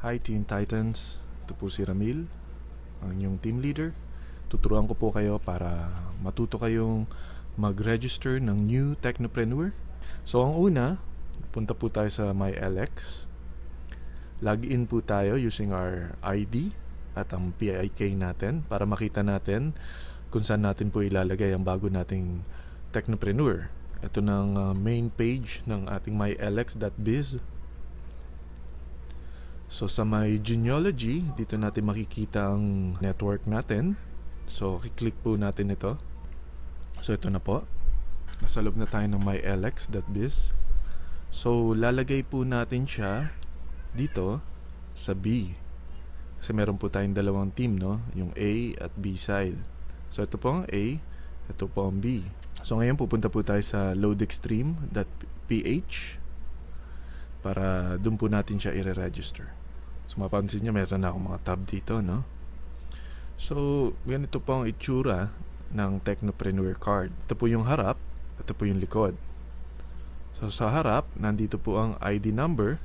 Hi Teen Titans, ito po si Ramil, ang inyong team leader. Tuturuan ko po kayo para matuto kayong mag-register ng new Technopreneur. So ang una, punta po tayo sa MyLX. Login po tayo using our ID at ang PIK natin para makita natin kung saan natin po ilalagay ang bago nating Technopreneur. Ito ng main page ng ating mylx.biz. So sa my genealogy, dito natin makikita ang network natin. So kiklik po natin ito. So ito na po. Nasa loob na tayo ng mylx.biz. So lalagay po natin siya dito sa B. Kasi meron po tayong dalawang team, no? Yung A at B side. So ito po ang A, ito po ang B. So ngayon pupunta po tayo sa loadextreme.ph para doon po natin siya i-register. So mapansin nyo, meron na akong mga tab dito, no? So ganito po ang itsura ng Technopreneur card. Ito po yung harap, ito po yung likod. So sa harap, nandito po ang ID number.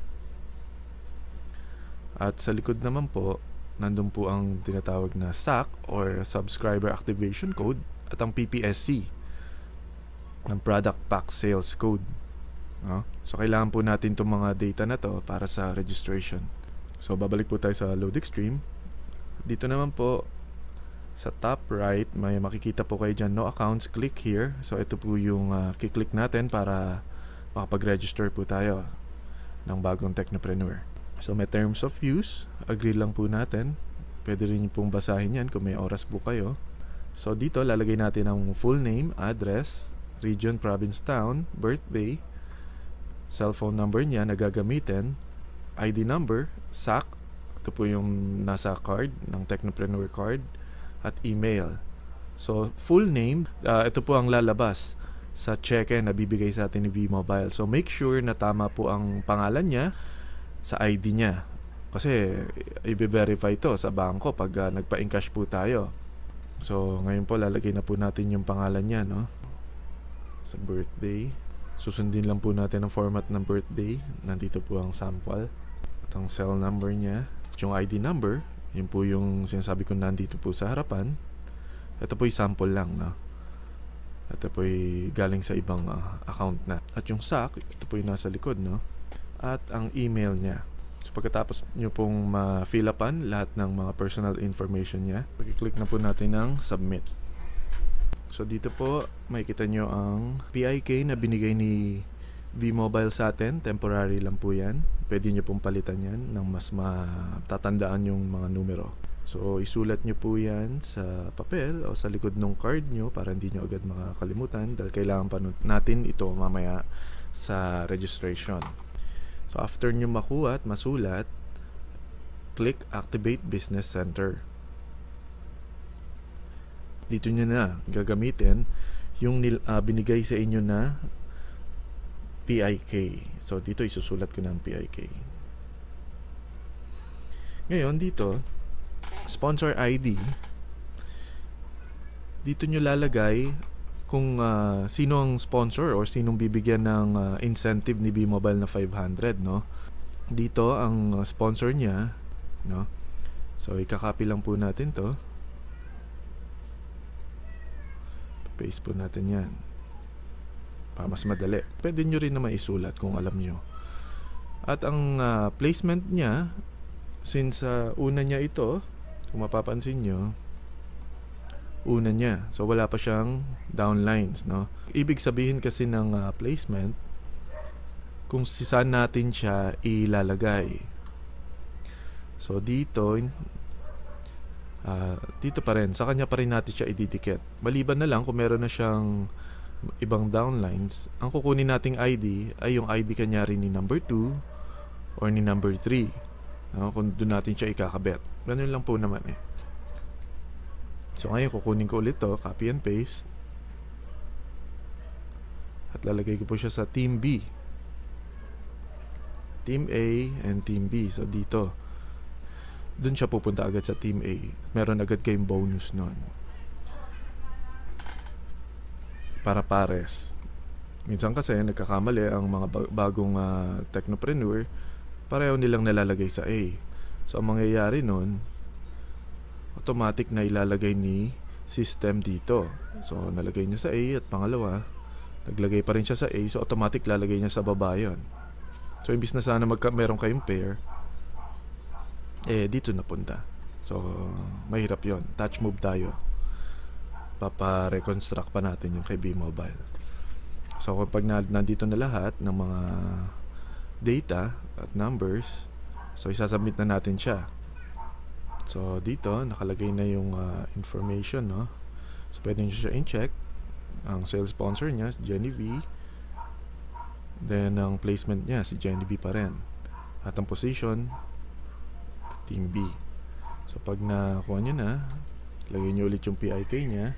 At sa likod naman po, nandun po ang tinatawag na SAC or Subscriber Activation Code at ang PPSC ng Product Pack Sales Code, no? So kailangan po natin itong mga data na to para sa registration. So babalik po tayo sa LoadExtreme. Dito naman po sa top right, may makikita po kayo dyan, no accounts, click here. So ito po yung kiklik natin para makapag-register po tayo ng bagong Technopreneur. So may terms of use, agree lang po natin. Pwede rin pong basahin yan kung may oras po kayo. So dito lalagay natin ang full name, address, region, province, town, birthday, cellphone number niya na gagamitin, ID number, SAC, ito po yung nasa card ng Technopreneur card, at email. So full name, ito po ang lalabas sa cheque na bibigay sa atin ni V-Mobile. So make sure na tama po ang pangalan niya sa ID niya. Kasi i-verify to sa bangko pag nagpa-encash po tayo. So ngayon po lalagay na po natin yung pangalan niya, no? Sa birthday. Susundin lang po natin ang format ng birthday. Nandito po ang sample. At ang cell number niya. At yung ID number, yun po yung sinasabi ko nandito po sa harapan. Ito po yung sample lang, no? Ito po yung galing sa ibang account na. At yung SAC, ito po yung nasa likod, no? At ang email niya. So pagkatapos nyo pong ma-fill upan lahat ng mga personal information niya, pag-click na po natin ng submit. So dito po makikita nyo ang PIK na binigay ni V-Mobile sa atin. Temporary lang po yan. Pwede nyo pong palitan yan ng mas matatandaan yung mga numero. So isulat nyo po yan sa papel o sa likod ng card nyo para hindi nyo agad makakalimutan dahil kailangan pa natin ito mamaya sa registration. So after nyo makuha at masulat, click Activate Business Center. Dito nyo na gagamitin yung binigay sa inyo na PIK. So dito isusulat ko ng PIK. Ngayon dito, sponsor ID. Dito nyo lalagay kung sino ang sponsor or sinong bibigyan ng incentive ni V-Mobile na 500, no? Dito ang sponsor niya, no? So ikakopy lang po natin 'to. Paste po natin 'yan. Para mas madali. Pwede nyo rin naman isulat kung alam nyo. At ang placement niya, since una niya ito, kung mapapansin nyo, una niya. So wala pa siyang downlines, no? Ibig sabihin kasi ng placement kung saan natin siya ilalagay. So dito dito pa rin, sa kanya pa rin natin siya ididikit. Maliban na lang kung meron na siyang ibang downlines, ang kukunin nating ID ay yung ID kanya rin ni number 2 or ni number 3, no? Kung doon natin siya ikakabit. Ganun lang po naman eh. So ngayon kukunin ko ulit to, copy and paste. At lalagay ko po siya sa Team B. Team A and Team B. So dito. Doon siya pupunta agad sa Team A. Meron agad kayong bonus nun. Para pares. Minsan kasi nagkakamali ang mga bagong Technopreneur, pareho nilang nalalagay sa A. So ang mangyayari nun, automatic na ilalagay ni system dito. So nalagay niya sa A, at pangalawa naglagay pa rin siya sa A, so automatic lalagay niya sa baba yun. So imbis na sana meron kayong pair, dito napunta. So mahirap yon. Touch move tayo. Papa-reconstruct pa natin yung kay B-Mobile. So kapag nandito na lahat ng mga data at numbers, so isasubmit na natin siya. So dito nakalagay na yung information, no? So pwede nyo siya in-check. Ang sales sponsor niya si Jenny V, then ang placement niya si Jenny V pa rin, at ang position Team B. So pag nakuha niya na, lagay niyo ulit yung PIK niya.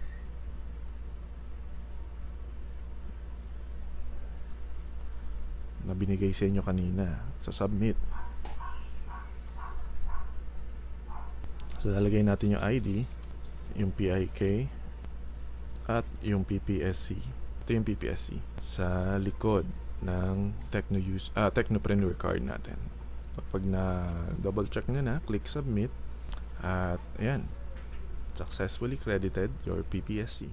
Na binigay sa inyo kanina. So submit. So lalagay natin yung ID, yung PIK, at yung PPSC. Ito yung PPSC sa likod ng Technopreneur card natin. Pag na double check nyo na, click submit, at ayan, successfully credited your PPSC.